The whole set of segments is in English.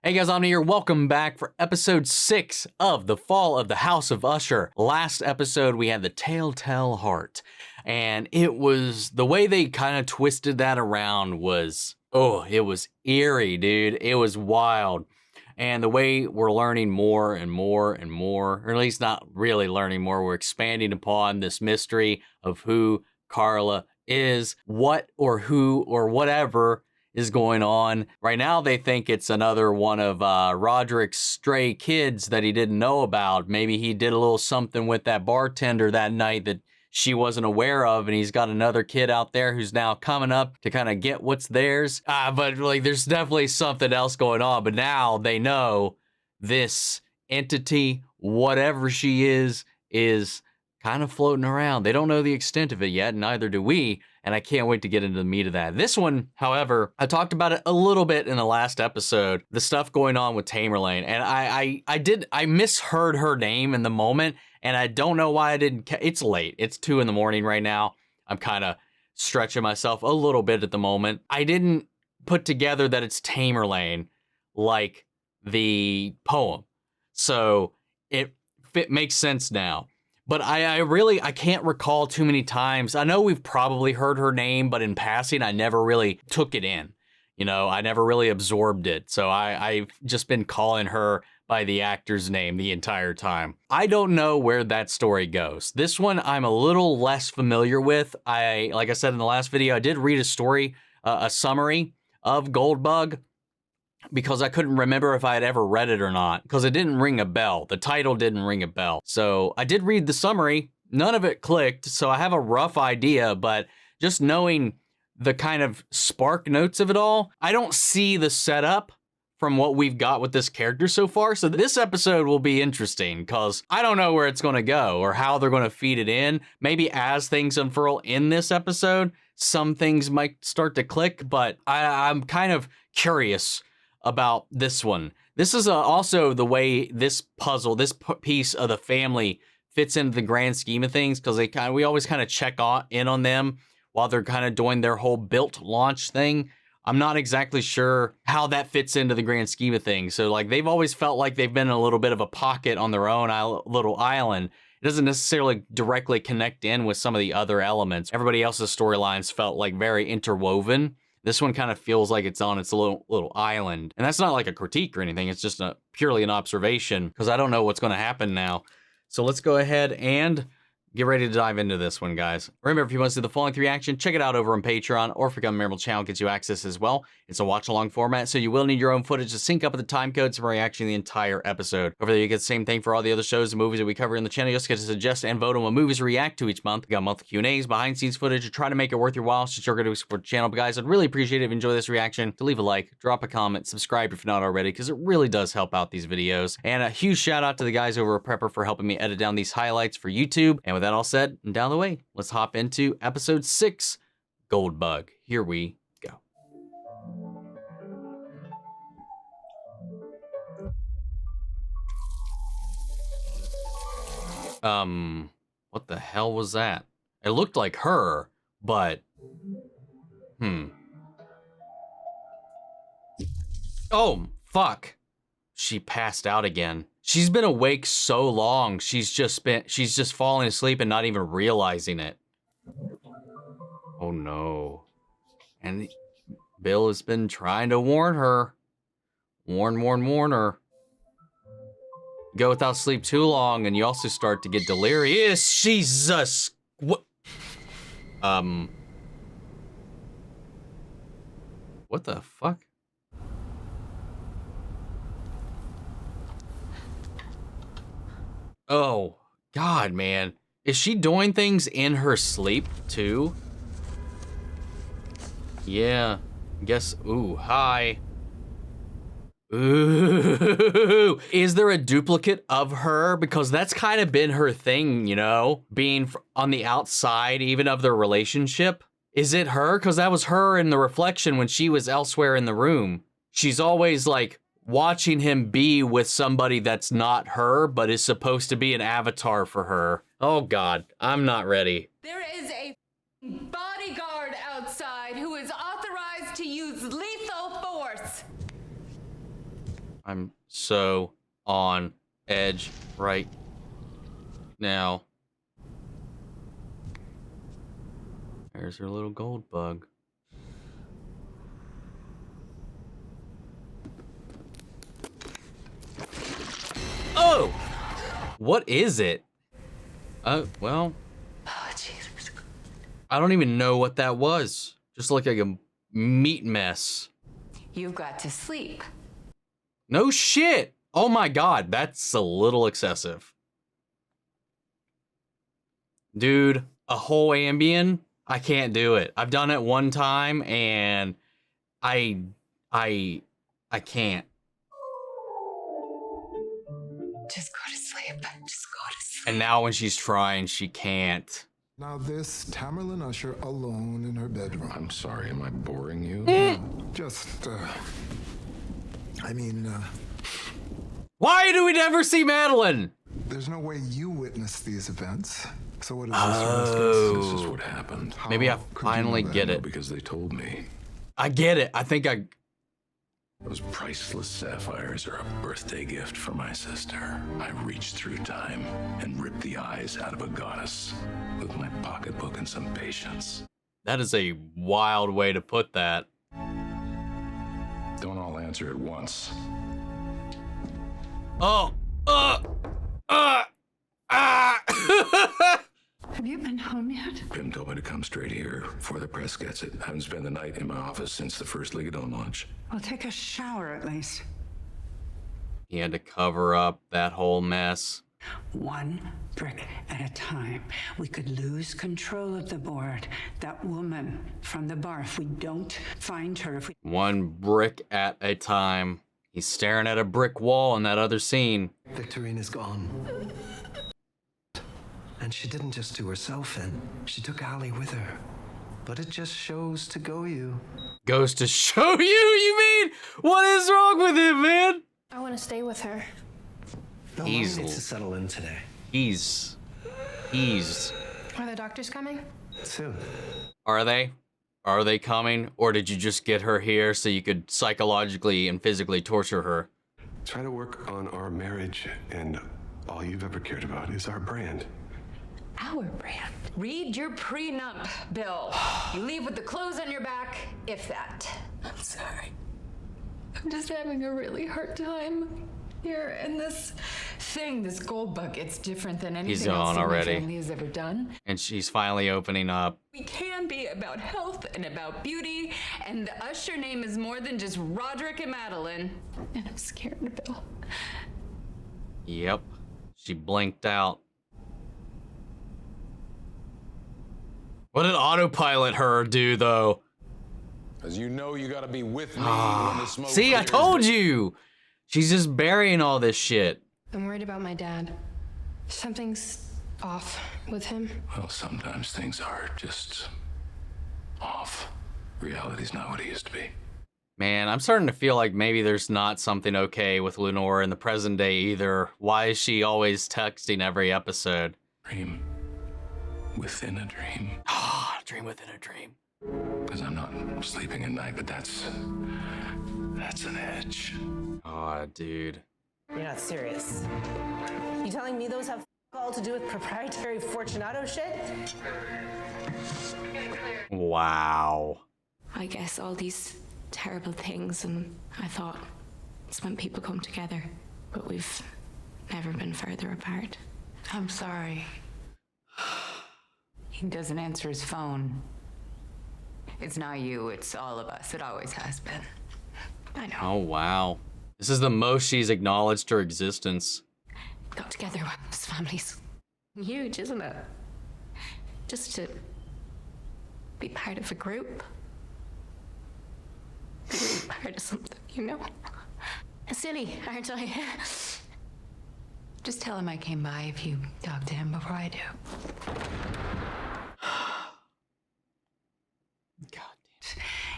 Hey guys, I'm here. Welcome back for episode 6 of The Fall of the House of Usher. Last episode, we had the Telltale Heart. And it was, the way they kind of twisted that around was, oh, it was eerie, dude. It was wild. And the way we're learning more and more and more, or at least not really learning more, we're expanding upon this mystery of who Carla is, what or who or whatever is going on. Right now, they think it's another one of Roderick's stray kids that he didn't know about. Maybe he did a little something with that bartender that night that she wasn't aware of, and he's got another kid out there who's now coming up to kind of get what's theirs. But like, there's definitely something else going on. But now they know this entity, whatever she is kind of floating around. They don't know the extent of it yet, and neither do we. And I can't wait to get into the meat of that. This one, however, I talked about it a little bit in the last episode, the stuff going on with Tamerlane. And I misheard her name in the moment, and I don't know why I didn't. It's late. It's 2 a.m. right now. I'm kind of stretching myself a little bit at the moment. I didn't put together that it's Tamerlane like the poem. So it makes sense now. But I can't recall too many times. I know we've probably heard her name, but in passing, I never really took it in. You know, I never really absorbed it. So I've just been calling her by the actor's name the entire time. I don't know where that story goes. This one I'm a little less familiar with. Like I said in the last video, I did read a story, a summary of Goldbug, because I couldn't remember if I had ever read it or not, because it didn't ring a bell. The title didn't ring a bell. So I did read the summary. None of it clicked, so I have a rough idea, but just knowing the kind of spark notes of it all, I don't see the setup from what we've got with this character so far. So this episode will be interesting, because I don't know where it's going to go or how they're going to feed it in. Maybe as things unfurl in this episode, some things might start to click, but I'm kind of curious about this one. This is also the way this puzzle, this piece of the family fits into the grand scheme of things, because we always kind of check in on them while they're kind of doing their whole built launch thing. I'm not exactly sure how that fits into the grand scheme of things. So like, they've always felt like they've been in a little bit of a pocket on their own little island. It doesn't necessarily directly connect in with some of the other elements. Everybody else's storylines felt like very interwoven. This one kind of feels like it's on its little island. And that's not like a critique or anything. It's just purely an observation, because I don't know what's going to happen now. So let's go ahead and get ready to dive into this one, guys. Remember, if you want to see the full-length reaction, check it out over on Patreon, or if you become a member of the channel, gets you access as well. It's a watch-along format, so you will need your own footage to sync up with the time codes for reaction to the entire episode. Over there, you get the same thing for all the other shows and movies that we cover in the channel. You also get to suggest and vote on what movies to react to each month. We got monthly Q&As, behind-the-scenes footage to try to make it worth your while, since you're going to support the channel. But guys, I'd really appreciate it if you enjoy this reaction, to leave a like, drop a comment, subscribe if you're not already, because it really does help out these videos. And a huge shout out to the guys over at Prepper for helping me edit down these highlights for YouTube. And with that all said, down the way, let's hop into episode 6, Goldbug. Here we go. What the hell was that? It looked like her, but oh, fuck. She passed out again. She's been awake so long, she's just falling asleep and not even realizing it. Oh no. And Bill has been trying to warn her. Warn her. Go without sleep too long and you also start to get delirious. Jesus. What? What the fuck? Oh, God, man. Is she doing things in her sleep, too? Yeah. Guess, ooh, hi. Ooh. Is there a duplicate of her? Because that's kind of been her thing, you know? Being on the outside, even of their relationship. Is it her? Because that was her in the reflection when she was elsewhere in the room. She's always, like, watching him be with somebody that's not her, but is supposed to be an avatar for her. Oh God, I'm not ready. There is a bodyguard outside who is authorized to use lethal force. I'm so on edge right now. There's her little gold bug. Oh! What is it? Well. Oh, Jesus. I don't even know what that was. Just like a meat mess. You've got to sleep. No shit! Oh my god, that's a little excessive. Dude, a whole Ambien? I can't do it. I've done it one time and I can't. Just go to sleep. Just go to sleep. And now when she's trying, she can't. Now this Tamerlane Usher alone in her bedroom. I'm sorry, am I boring you? Just, Why do we never see Madeline? there's no way you witnessed these events. So what is This is what happened. Maybe I How could you finally know that? get it. Because they told me. I get it. I think I... Those priceless sapphires are a birthday gift for my sister. I reached through time and ripped the eyes out of a goddess with my pocketbook and some patience. That is a wild way to put that. Don't all answer at once. Oh! Have you been home yet? Pim told me to come straight here before the press gets it. I haven't spent the night in my office since the first Ligadon launch. Well, take a shower at least. He had to cover up that whole mess. One brick at a time. We could lose control of the board. That woman from the bar, if we don't find her, if we... One brick at a time. He's staring at a brick wall in that other scene. Victorina's gone. And she didn't just do herself in, she took Ali with her. But it just shows to go you. Goes to show you mean? What is wrong with him, man? I want to stay with her. No, Mom needs to settle in today. He's. Are the doctors coming? Soon. Are they? Are they coming? Or did you just get her here so you could psychologically and physically torture her? Try to work on our marriage, and all you've ever cared about is our brand. Our brand. Read your prenup, Bill. You leave with the clothes on your back, if that. I'm sorry. I'm just having a really hard time here. And this thing, this Goldbug, it's different than anything He's else on that already. my family has ever done. And she's finally opening up. We can be about health and about beauty, and the Usher name is more than just Roderick and Madeline. And I'm scared, Bill. Yep. She blinked out. What did autopilot her do, though? As you know, you gotta be with me when the smoke See, I clears. told you! She's just burying all this shit. I'm worried about my dad. Something's off with him. Well, sometimes things are just off. Reality's not what it used to be. Man, I'm starting to feel like maybe there's not something okay with Lenore in the present day either. Why is she always texting every episode? Dream within a dream. Ah, dream within a dream. Because I'm not sleeping at night, but that's an edge. Aw, dude. You're not serious. You telling me those have all to do with proprietary Fortunato shit? Wow. I guess all these terrible things, and I thought it's when people come together, but we've never been further apart. I'm sorry. He doesn't answer his phone. It's not you, it's all of us. It always has been. I know. Oh, wow. This is the most she's acknowledged her existence. Got together as families. Huge, isn't it? Just to be part of a group. Be part of something, you know? Silly, aren't I? Just tell him I came by if you talk to him before I do. God.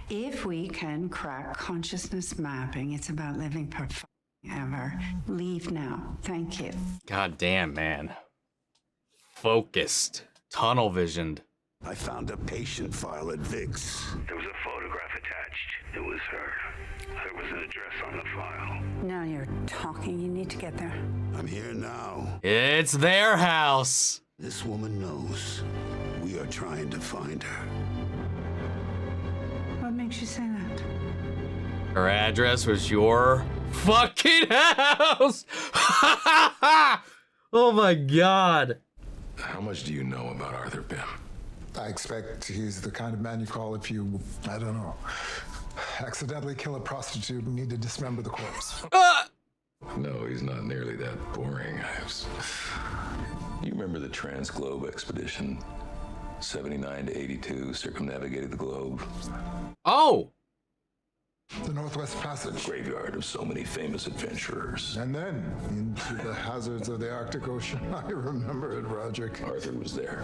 If we can crack consciousness mapping, it's about living forever. Leave now. Thank you. God damn, man. Focused. Tunnel visioned. I found a patient file at Vic's. There was a photograph attached. It was her. I was an address on the file. Now you're talking. You need to get there. I'm here now. It's their house. This woman knows we are trying to find her. What makes you say that? Her address was your fucking house. Oh my God. How much do you know about Arthur Pym? I expect he's the kind of man you call if you, I don't know, accidentally kill a prostitute and need to dismember the corpse. No, he's not nearly that boring. You remember the Transglobe expedition? 79 to 82, circumnavigated the globe. Oh! The Northwest Passage. Graveyard of so many famous adventurers. And then into the hazards of the Arctic Ocean. I remember it, Roderick. Arthur was there.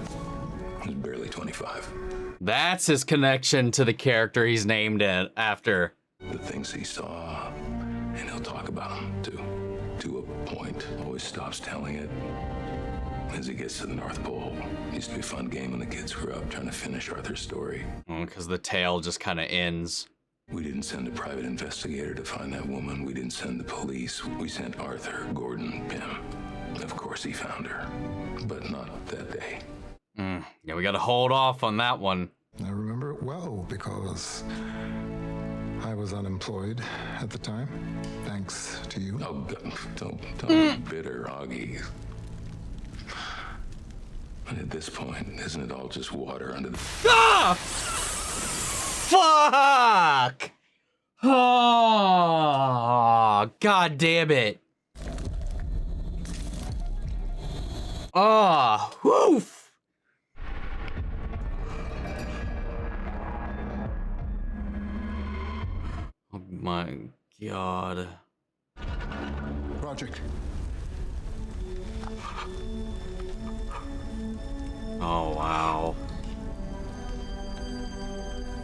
He was barely 25. That's his connection to the character he's named it after. The things he saw, and he'll talk about them too. To a point. Always stops telling it. As he gets to the North Pole. Used to be a fun game when the kids grew up trying to finish Arthur's story. Because the tale just kind of ends. We didn't send a private investigator to find that woman. We didn't send the police. We sent Arthur Gordon Pym. Of course he found her, but not that day. Yeah, we gotta hold off on that one. I remember it well because I was unemployed at the time, thanks to you. Oh, don't be bitter, Augie. And at this point, isn't it all just water under the... Ah! Fuck! Oh, God damn it. Oh, woof! Oh my God. Roderick. Oh, wow.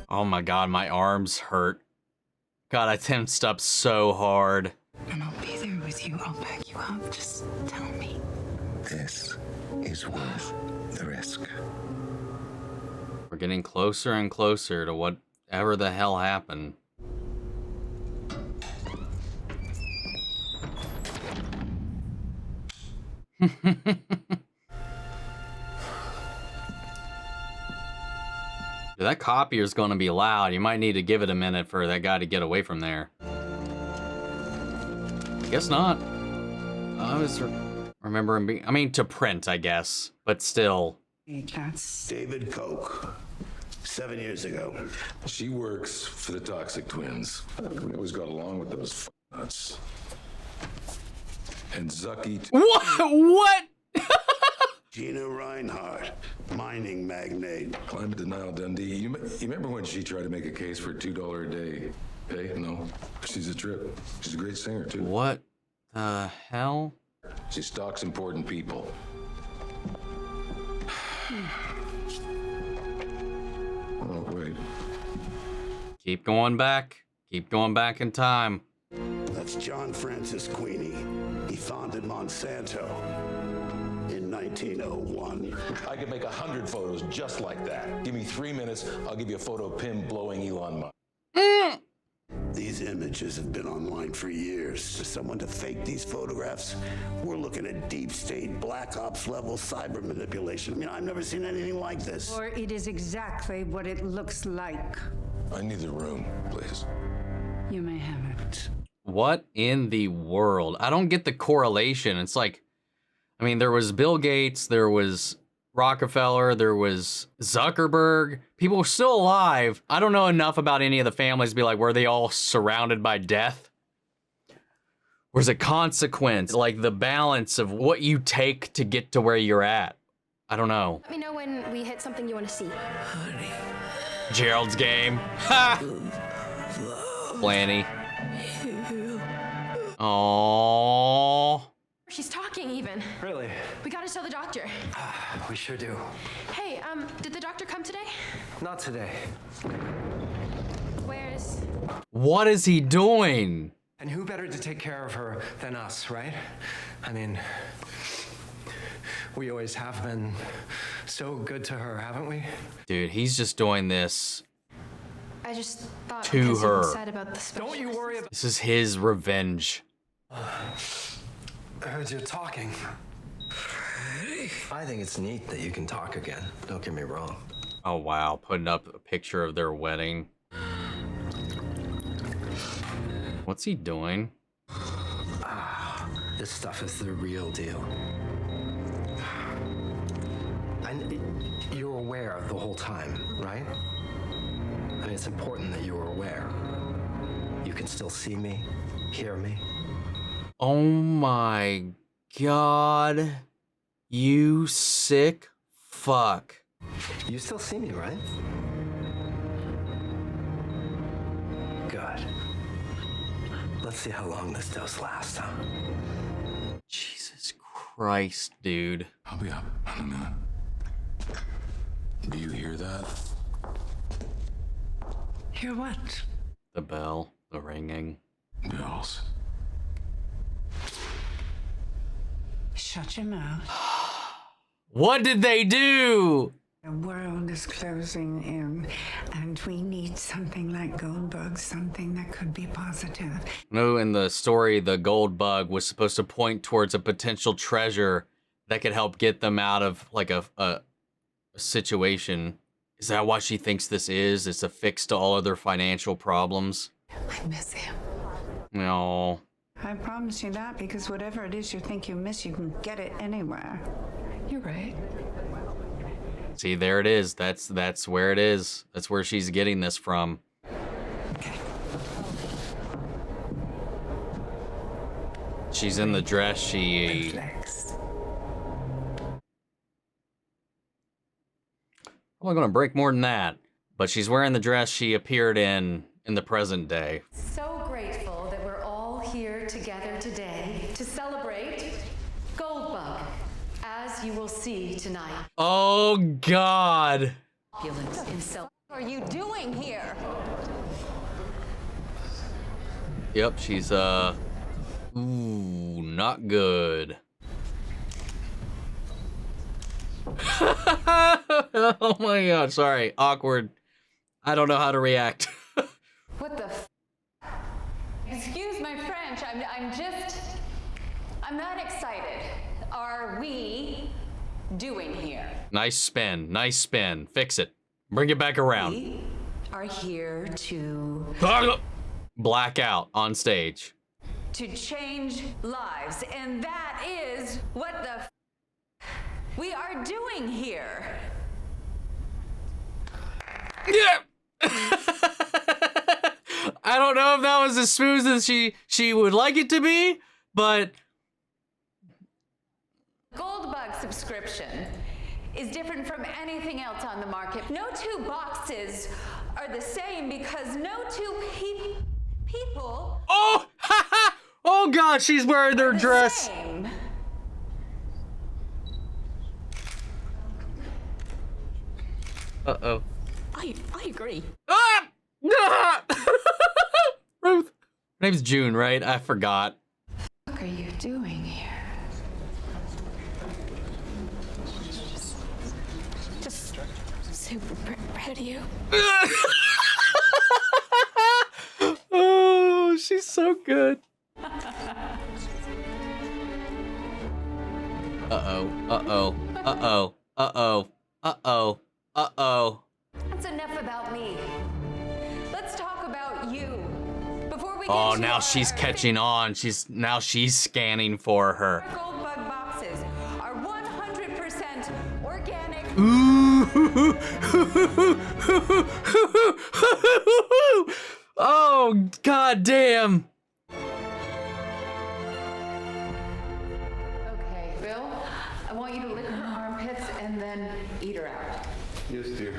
Oh my God, my arms hurt. God, I tensed up so hard. And I'll be there with you. I'll back you up. Just tell me. This is worth the risk. We're getting closer and closer to whatever the hell happened. That copier's gonna be loud. You might need to give it a minute for that guy to get away from there. Guess not. I was remembering being, I mean, to print, I guess, but still. That's David Koch, 7 years ago. She works for the Toxic Twins. We always got along with those nuts. And Zucky... What? Gina Reinhardt, mining magnate. Climate denial Dundee. You remember when she tried to make a case for $2 a day pay? No, she's a trip. She's a great singer, too. What the hell? She stalks important people. Oh, wait. Keep going back. Keep going back in time. That's John Francis Queenie. He founded Monsanto in 1901. I could make 100 photos just like that. Give me 3 minutes, I'll give you a photo of Pym blowing Elon Musk. These images have been online for years. For someone to fake these photographs, we're looking at deep state, black ops level cyber manipulation. I mean, I've never seen anything like this. Or it is exactly what it looks like. I need the room, please. You may have it. What in the world? I don't get the correlation. It's like, I mean, there was Bill Gates, there was Rockefeller, there was Zuckerberg. People were still alive. I don't know enough about any of the families to be like, were they all surrounded by death? Or is it consequence? Like the balance of what you take to get to where you're at? I don't know. Let me know when we hit something you want to see. Honey. Gerald's game. Ha! Flanny. Aww. She's talking even. Really? We gotta tell the doctor. We sure do. Hey, did the doctor come today? Not today. Where's... What is he doing? And who better to take care of her than us, right? I mean, we always have been so good to her, haven't we? Dude, he's just doing this. I I just thought To because her. you said about the special. Don't you worry about. This is his revenge. I heard you talking. I think it's neat that you can talk again. Don't get me wrong. Oh wow, putting up a picture of their wedding. What's he doing? This stuff is the real deal. You're aware the whole time, right? I mean, it's important that you're aware. You can still see me, hear me. Oh my god. You sick fuck. You still see me, right? Good. Let's see how long this dose lasts, huh? Jesus Christ, dude. I'll be up in a minute. Do you hear that? Hear what? The bell, the ringing. Bells. Shut your mouth. What did they do? The world is closing in, and we need something like Goldbug, something that could be positive. No, in the story, the Goldbug was supposed to point towards a potential treasure that could help get them out of like a situation. Is that what she thinks this is? It's a fix to all other financial problems? I miss him. No. I promise you that, because whatever it is you think you miss, you can get it anywhere. You're right. See, there it is. That's where it is. That's where she's getting this from. She's in the dress she... Reflex. Probably gonna break more than that. But she's wearing the dress she appeared in the present day. So grateful that we're all here together today to celebrate Goldbug, as you will see tonight. Oh, God. Opulence in self. What are you doing here? Yep, she's, ooh, not good. Oh my God, sorry, awkward. I don't know how to react. What the Excuse my French, I'm not excited. Are we doing here? Nice spin, fix it. Bring it back around. We are here to Blackout on stage. change lives, and that is what the we are doing here. Yeah. I don't know if that was as smooth as she would like it to be, but Goldbug subscription is different from anything else on the market. No two boxes are the same because no two people. Oh, oh God, she's wearing their dress. Same. Uh-oh. I agree. Ah! Ruth. Her name's June, right? I forgot. What are you doing here? Just super proud of you. Oh, she's so good. Uh-oh, uh-oh, uh-oh, uh-oh, uh-oh, uh-oh. That's enough about me. Let's talk about you. Before we Oh, get now to she's our catching on. Now she's scanning for her. Goldbug boxes are 100% organic. Ooh. Oh, God damn. Okay, Bill, I want you to lick her armpits and then eat her out. Yes, dear.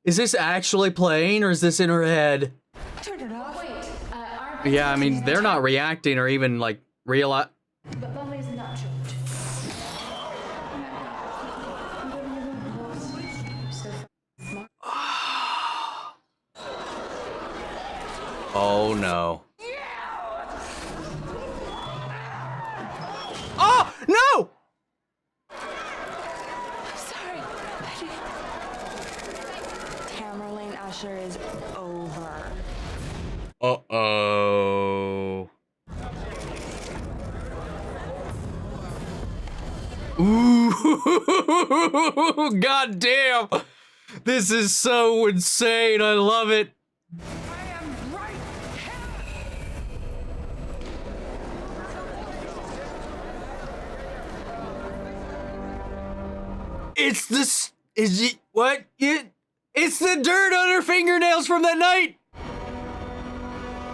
Is this actually playing or is this in her head? Turn it off. Wait, armpits. Yeah, I mean, they're not reacting or even like realize. But Bunny's not choked. Oh no. Oh no! Sorry, Betty. Tamerlane Usher is Ooh, god damn. This is so insane. I love it. It's this. Is it what? It's the dirt on her fingernails from that night.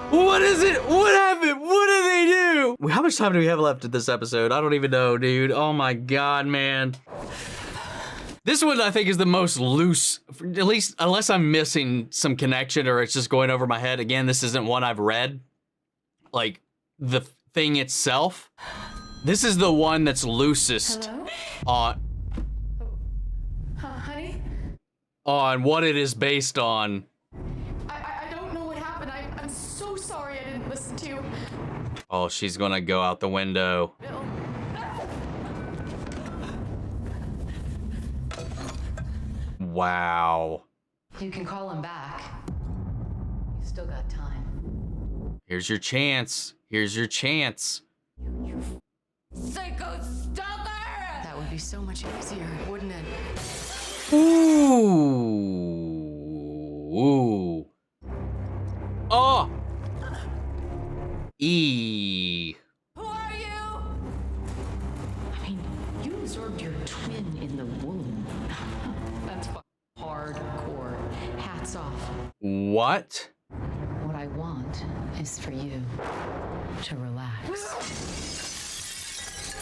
What is it? What happened? What did they do? How much time do we have left in this episode? I don't even know, dude. Oh my god, man. This one I think is the most loose, at least unless I'm missing some connection or it's just going over my head. Again, this isn't one I've read. Like the thing itself. This is the one that's loosest. Hello? Honey? On what it is based on. I don't know what happened. I'm so sorry I didn't listen to you. Oh, she's gonna go out the window. Bill. Wow. You can call him back. You still got time. Here's your chance. Here's your chance. Psycho stalker! That would be so much easier, wouldn't it? Ooh. Oh. E. Who are you? I mean, you absorbed your twin in the womb. That's hardcore. Hats off. What? What I want is for you to relax.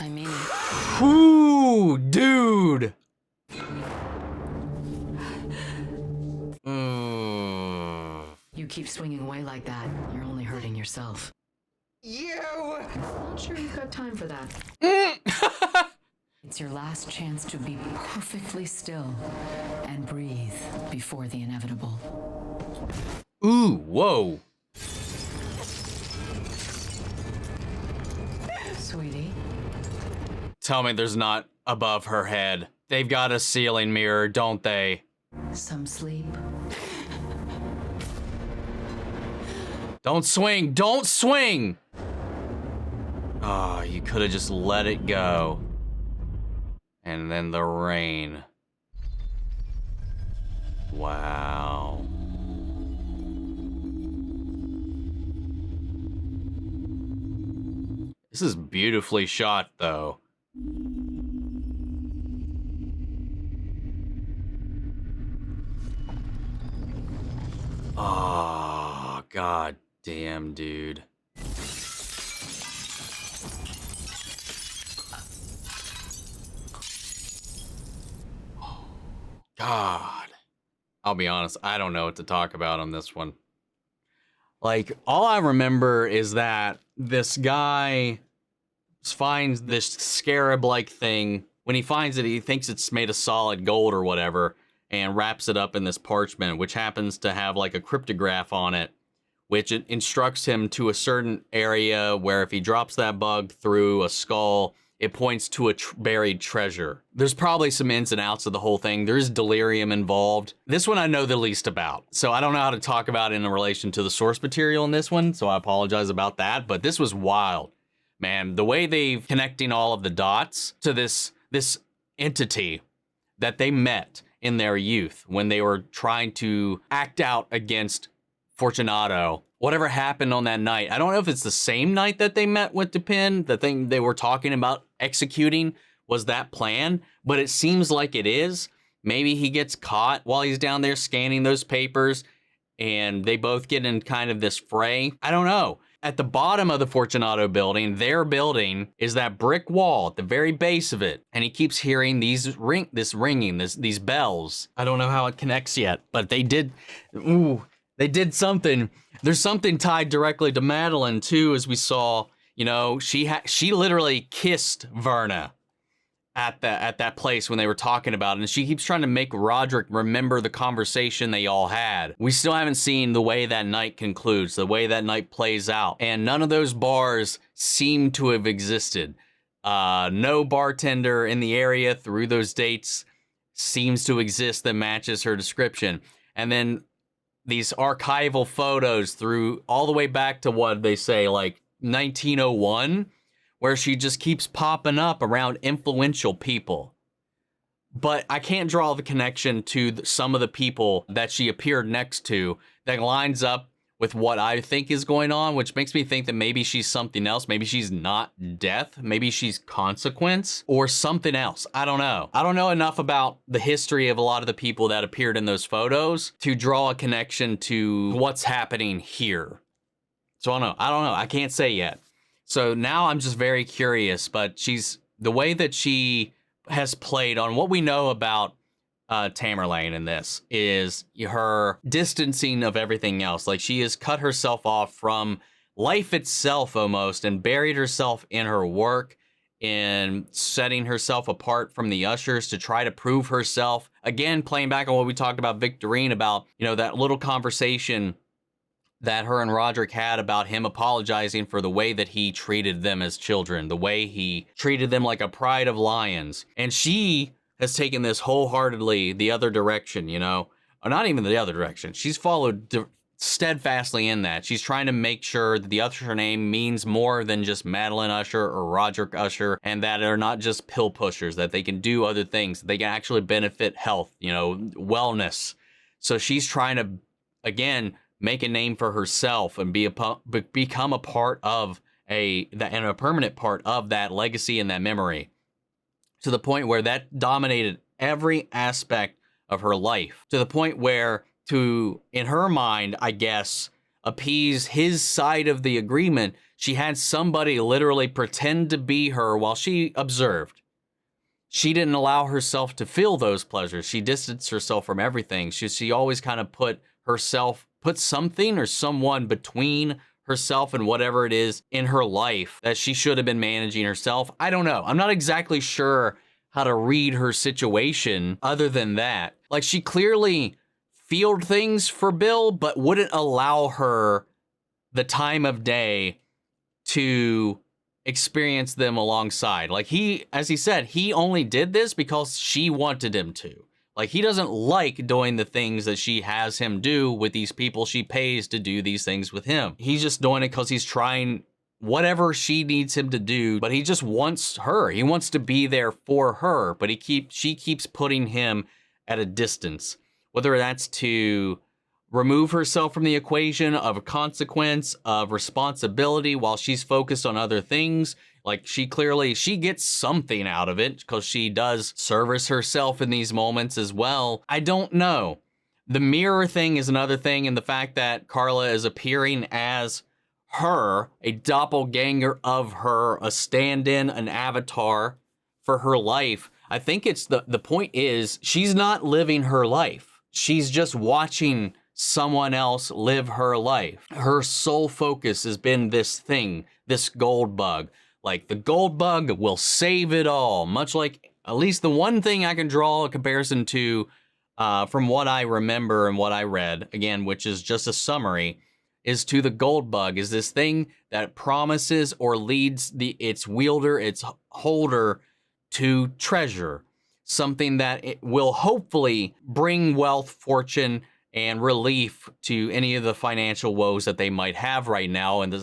I mean it. Ooh, dude. You keep swinging away like that, you're only hurting yourself. You! Not sure you've got time for that. It's your last chance to be perfectly still and breathe before the inevitable. Ooh, whoa. Sweetie. Tell me there's not above her head. They've got a ceiling mirror, don't they? Some sleep. Don't swing, don't swing! Oh, you could have just let it go. And then the rain. Wow. This is beautifully shot, though. Oh, god damn, dude. God. I'll be honest, I don't know what to talk about on this one. Like, all I remember is that this guy finds this scarab-like thing. When he finds it, he thinks it's made of solid gold or whatever, and wraps it up in this parchment, which happens to have like a cryptograph on it, which it instructs him to a certain area where if he drops that bug through a skull, it points to a buried treasure. There's probably some ins and outs of the whole thing. There's delirium involved. This one I know the least about, so I don't know how to talk about it in relation to the source material in this one, so I apologize about that, but this was wild. Man, the way they're connecting all of the dots to this entity that they met in their youth when they were trying to act out against Fortunato. Whatever happened on that night, I don't know if it's the same night that they met with Dupin, the thing they were talking about executing was that plan, but it seems like it is. Maybe he gets caught while he's down there scanning those papers and they both get in kind of this fray. I don't know. At the bottom of the Fortunato building, their building, is that brick wall at the very base of it. And he keeps hearing these these bells. I don't know how it connects yet, but they did something. There's something tied directly to Madeline too, as we saw. You know, she literally kissed Verna at that place when they were talking about it, and she keeps trying to make Roderick remember the conversation they all had. We still haven't seen the way that night concludes, the way that night plays out, and none of those bars seem to have existed. No bartender in the area through those dates seems to exist that matches her description. And then these archival photos through all the way back to what they say, like 1901, where she just keeps popping up around influential people. But I can't draw the connection to some of the people that she appeared next to that lines up with what I think is going on, which makes me think that maybe she's something else. Maybe she's not death. Maybe she's consequence or something else. I don't know. I don't know enough about the history of a lot of the people that appeared in those photos to draw a connection to what's happening here. So I don't know. I can't say yet. So now I'm just very curious, but the way that she has played on what we know about Tamerlane in this is her distancing of everything else. Like, she has cut herself off from life itself almost and buried herself in her work, in setting herself apart from the ushers to try to prove herself. Again, playing back on what we talked about Victorine about, that little conversation that her and Roderick had about him apologizing for the way that he treated them as children, the way he treated them like a pride of lions. And she has taken this wholeheartedly the other direction, or not even the other direction. She's followed steadfastly in that. She's trying to make sure that the Usher name means more than just Madeline Usher or Roderick Usher, and that they're not just pill pushers, that they can do other things, that they can actually benefit health, wellness. So she's trying to, again, make a name for herself and become a part of a permanent part of that legacy and that memory, to the point where that dominated every aspect of her life, to the point where, in her mind, I guess, appease his side of the agreement, she had somebody literally pretend to be her while she observed. She didn't allow herself to feel those pleasures. She distanced herself from everything. She always kind of put something or someone between herself and whatever it is in her life that she should have been managing herself. I don't know. I'm not exactly sure how to read her situation other than that. Like, she clearly felt things for Bill, but wouldn't allow her the time of day to experience them alongside. Like, as he said, he only did this because she wanted him to. Like, he doesn't like doing the things that she has him do with these people she pays to do these things with him. He's just doing it because he's trying whatever she needs him to do, but he just wants her. He wants to be there for her, but she keeps putting him at a distance. Whether that's to remove herself from the equation of a consequence, of responsibility, while she's focused on other things. Like, she gets something out of it because she does service herself in these moments as well. I don't know. The mirror thing is another thing, and the fact that Carla is appearing as her, a doppelganger of her, a stand-in, an avatar for her life. I think it's the point is she's not living her life. She's just watching someone else live her life. Her sole focus has been this thing, this Goldbug. Like, the Goldbug will save it all, much like, at least the one thing I can draw a comparison to from what I remember and what I read, again, which is just a summary, is to the Goldbug, is this thing that promises or leads its wielder, its holder, to treasure. Something that it will hopefully bring wealth, fortune, and relief to any of the financial woes that they might have right now. And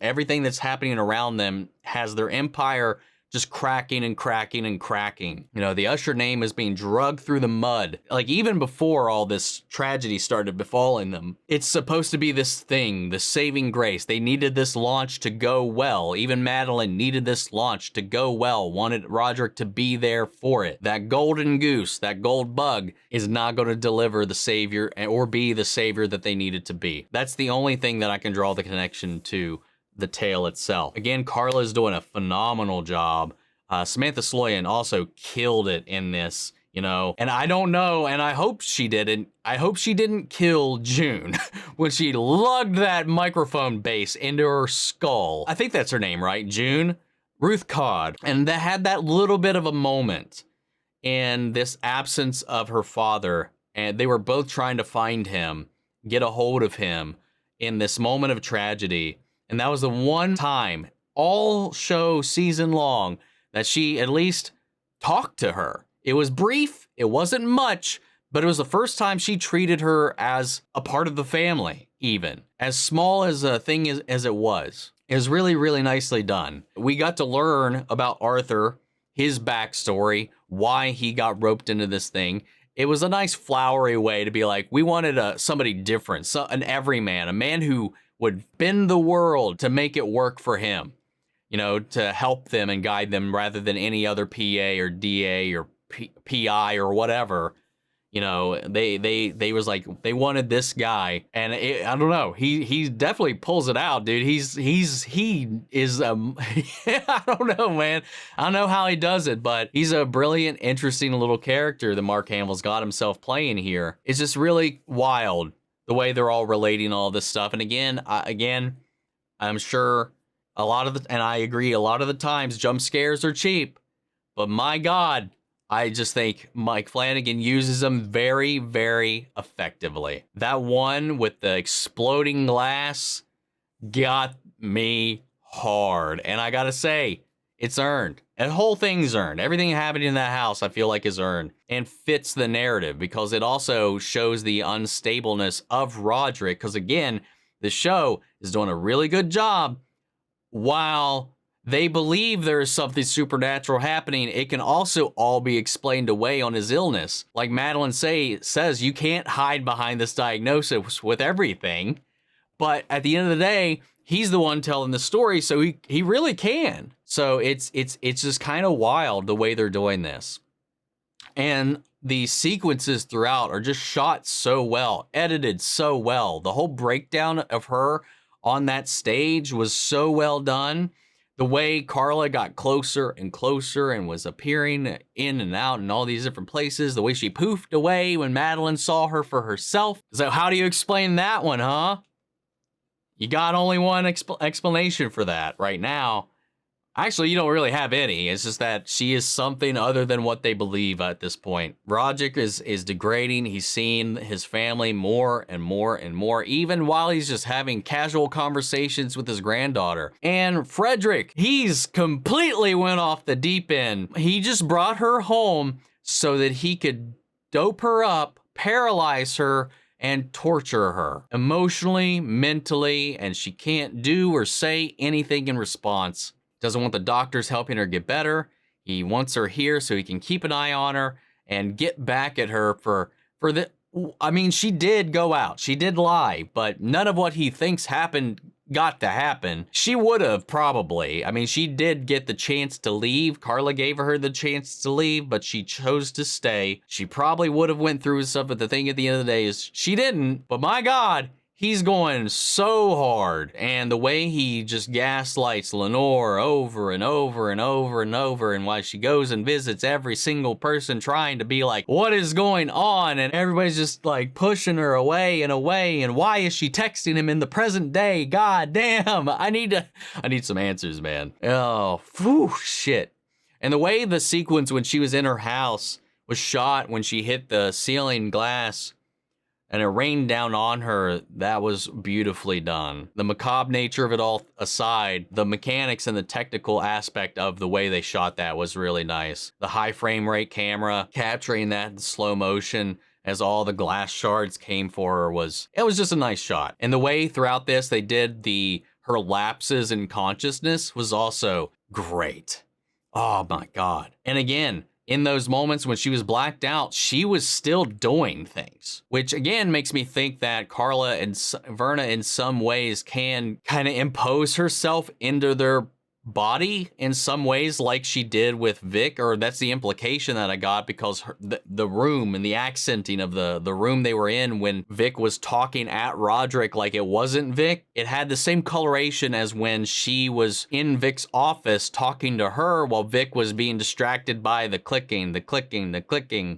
everything that's happening around them has their empire just cracking and cracking and cracking. The Usher name is being dragged through the mud. Like, even before all this tragedy started befalling them, it's supposed to be this thing, the saving grace. They needed this launch to go well. Even Madeline needed this launch to go well, wanted Roderick to be there for it. That golden goose, that gold bug, is not going to deliver the savior or be the savior that they needed to be. That's the only thing that I can draw the connection to the tale itself. Again, Carla's doing a phenomenal job. Samantha Sloyan also killed it in this, and I don't know, and I hope she didn't. I hope she didn't kill June when she lugged that microphone base into her skull. I think that's her name, right? June? Ruth Codd. And that had that little bit of a moment in this absence of her father, and they were both trying to find him, get a hold of him in this moment of tragedy. And that was the one time, all show season long, that she at least talked to her. It was brief, it wasn't much, but it was the first time she treated her as a part of the family, even. As small as a thing as it was. It was really, really nicely done. We got to learn about Arthur, his backstory, why he got roped into this thing. It was a nice flowery way to be like, we wanted somebody different, an everyman, a man who would bend the world to make it work for him, you know, to help them and guide them rather than any other PA or DA or PI or whatever. You know, they was like, they wanted this guy, and I don't know, he definitely pulls it out, dude. He is I don't know, man. I don't know how he does it, but he's a brilliant, interesting little character that Mark Hamill's got himself playing here. It's just really wild the way they're all relating all this stuff. And again, I'm sure a lot of and I agree, a lot of the times jump scares are cheap, but my God, I just think Mike Flanagan uses them very, very effectively. That one with the exploding glass got me hard. And I gotta say, it's earned. And the whole thing's earned. Everything happening in that house, I feel like, is earned and fits the narrative because it also shows the unstableness of Roderick. Because again, the show is doing a really good job while they believe there is something supernatural happening. It can also all be explained away on his illness. Like Madeline says, you can't hide behind this diagnosis with everything. But at the end of the day, he's the one telling the story, so he really can. So it's just kind of wild the way they're doing this. And the sequences throughout are just shot so well, edited so well. The whole breakdown of her on that stage was so well done. The way Carla got closer and closer and was appearing in and out in all these different places. The way she poofed away when Madeline saw her for herself. So how do you explain that one, huh? You got only one explanation for that right now. Actually, you don't really have any. It's just that she is something other than what they believe at this point. Roderick is degrading. He's seeing his family more and more and more, even while he's just having casual conversations with his granddaughter. And Frederick, he's completely went off the deep end. He just brought her home so that he could dope her up, paralyze her, and torture her emotionally, mentally, and she can't do or say anything in response. Doesn't want the doctors helping her get better. He wants her here so he can keep an eye on her and get back at her for the... I mean, she did go out. She did lie, but none of what he thinks happened got to happen. She would have probably. I mean, she did get the chance to leave. Carla gave her the chance to leave, but she chose to stay. She probably would have went through stuff, but the thing at the end of the day is she didn't. But my God, he's going so hard, and the way he just gaslights Lenore over and over and over and over, and why she goes and visits every single person trying to be like, what is going on? And everybody's just like pushing her away, and why is she texting him in the present day? God damn, I need some answers, man. Oh, whew, shit. And the way the sequence when she was in her house was shot when she hit the ceiling glass and it rained down on her, that was beautifully done. The macabre nature of it all aside, the mechanics and the technical aspect of the way they shot that was really nice. The high frame rate camera capturing that in slow motion as all the glass shards came for her was just a nice shot. And the way throughout this they did her lapses in consciousness was also great. Oh my God. And again, in those moments when she was blacked out, she was still doing things, which again makes me think that Carla and Verna in some ways can kind of impose herself into their body in some ways like she did with Vic, or that's the implication that I got because the room and the accenting of the room they were in when Vic was talking at Roderick like it wasn't Vic, it had the same coloration as when she was in Vic's office talking to her while Vic was being distracted by the clicking.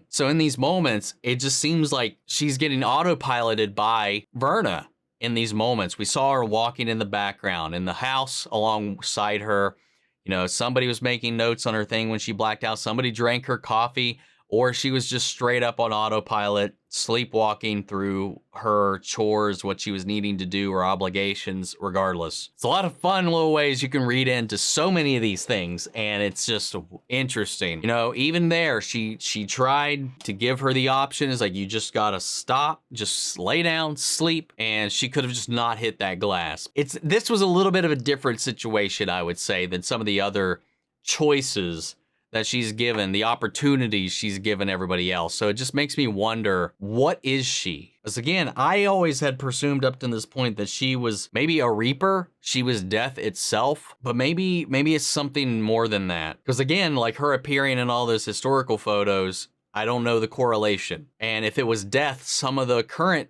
So in these moments, it just seems like she's getting autopiloted by Verna. In these moments, we saw her walking in the background in the house alongside her. You know, somebody was making notes on her thing when she blacked out. Somebody drank her coffee or she was just straight up on autopilot, sleepwalking through her chores, what she was needing to do, her obligations, regardless. It's a lot of fun little ways you can read into so many of these things, and it's just interesting. You know, even there, she tried to give her the option. It's like, you just gotta stop, just lay down, sleep, and she could have just not hit that glass. This was a little bit of a different situation, I would say, than some of the other choices that she's given, the opportunities she's given everybody else. So it just makes me wonder, what is she? Because again, I always had presumed up to this point that she was maybe a reaper, she was death itself, but maybe it's something more than that. Because again, like her appearing in all those historical photos, I don't know the correlation. And if it was death, some of the current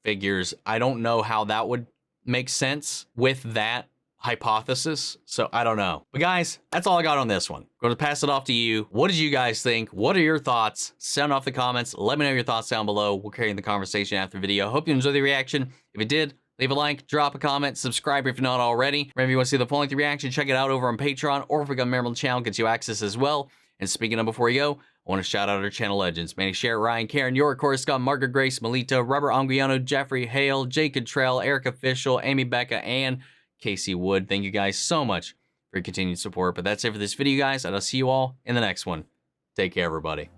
figures, I don't know how that would make sense with that hypothesis. So I don't know. But guys, that's all I got on this one. I'm going to pass it off to you. What did you guys think? What are your thoughts? Sound off the comments. Let me know your thoughts down below. We'll carry on the conversation after the video. Hope you enjoyed the reaction. If you did, leave a like, drop a comment, subscribe if you're not already. Remember, if you want to see the full length reaction, check it out over on Patreon, or if you become a member of the channel, gets you access as well. And speaking of before you go, I want to shout out our channel legends: Manny, Cher, Ryan, Karen, York, Corey, Scott, Margaret, Grace, Melita, Robert Anguiano, Jeffrey, Hale, Jake Cottrell, Erica Official, Amy Becca, and Casey Wood. Thank you guys so much for your continued support. But that's it for this video, guys, and I'll see you all in the next one. Take care, everybody.